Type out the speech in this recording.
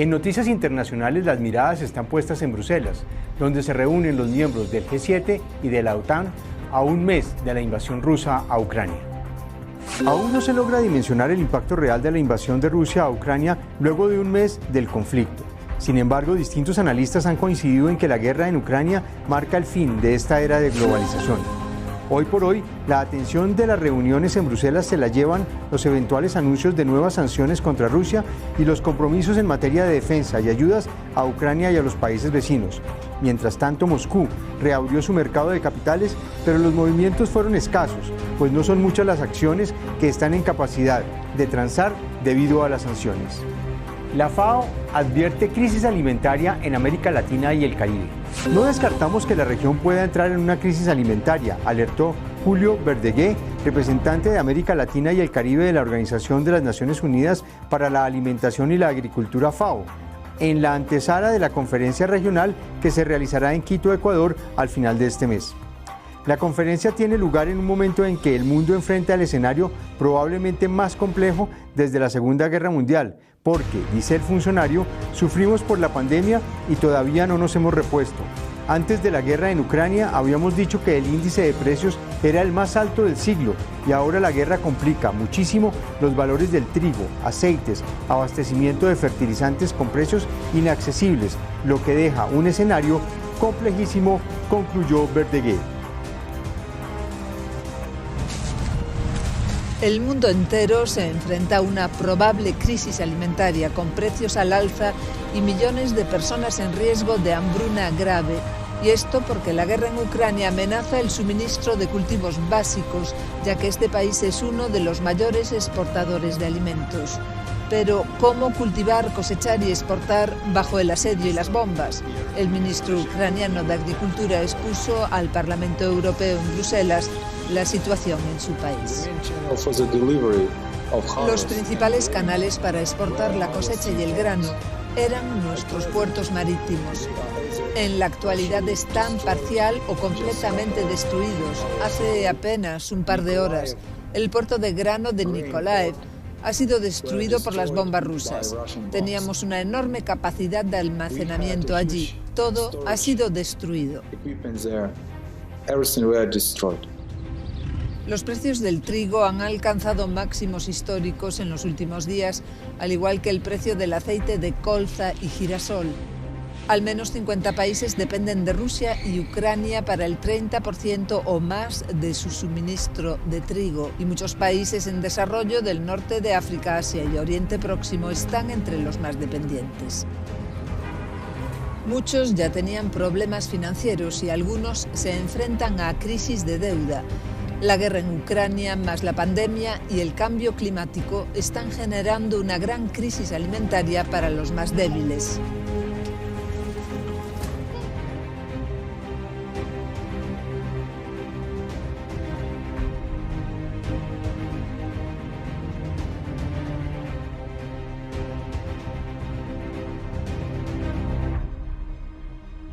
En noticias internacionales, las miradas están puestas en Bruselas, donde se reúnen los miembros del G7 y de la OTAN a un mes de la invasión rusa a Ucrania. Aún no se logra dimensionar el impacto real de la invasión de Rusia a Ucrania luego de un mes del conflicto. Sin embargo, distintos analistas han coincidido en que la guerra en Ucrania marca el fin de esta era de globalización. Hoy por hoy, la atención de las reuniones en Bruselas se la llevan los eventuales anuncios de nuevas sanciones contra Rusia y los compromisos en materia de defensa y ayudas a Ucrania y a los países vecinos. Mientras tanto, Moscú reabrió su mercado de capitales, pero los movimientos fueron escasos, pues no son muchas las acciones que están en capacidad de transar debido a las sanciones. La FAO advierte crisis alimentaria en América Latina y el Caribe. No descartamos que la región pueda entrar en una crisis alimentaria, alertó Julio Verdegué, representante de América Latina y el Caribe de la Organización de las Naciones Unidas para la Alimentación y la Agricultura FAO, en la antesala de la conferencia regional que se realizará en Quito, Ecuador, al final de este mes. La conferencia tiene lugar en un momento en que el mundo enfrenta el escenario probablemente más complejo desde la Segunda Guerra Mundial, porque, dice el funcionario, sufrimos por la pandemia y todavía no nos hemos repuesto. Antes de la guerra en Ucrania habíamos dicho que el índice de precios era el más alto del siglo y ahora la guerra complica muchísimo los valores del trigo, aceites, abastecimiento de fertilizantes con precios inaccesibles, lo que deja un escenario complejísimo, concluyó Verdegué. El mundo entero se enfrenta a una probable crisis alimentaria con precios al alza y millones de personas en riesgo de hambruna grave. Y esto porque la guerra en Ucrania amenaza el suministro de cultivos básicos, ya que este país es uno de los mayores exportadores de alimentos. Pero, ¿cómo cultivar, cosechar y exportar bajo el asedio y las bombas? El ministro ucraniano de Agricultura expuso al Parlamento Europeo en Bruselas la situación en su país. Los principales canales para exportar la cosecha y el grano eran nuestros puertos marítimos. En la actualidad están parcial o completamente destruidos. Hace apenas un par de horas, el puerto de grano de Nikolaev ha sido destruido por las bombas rusas. Teníamos una enorme capacidad de almacenamiento allí. Todo ha sido destruido. Los precios del trigo han alcanzado máximos históricos en los últimos días, al igual que el precio del aceite de colza y girasol. Al menos 50 países dependen de Rusia y Ucrania para el 30% o más de su suministro de trigo, y muchos países en desarrollo del norte de África, Asia y Oriente Próximo están entre los más dependientes. Muchos ya tenían problemas financieros y algunos se enfrentan a crisis de deuda. La guerra en Ucrania, más la pandemia y el cambio climático están generando una gran crisis alimentaria para los más débiles.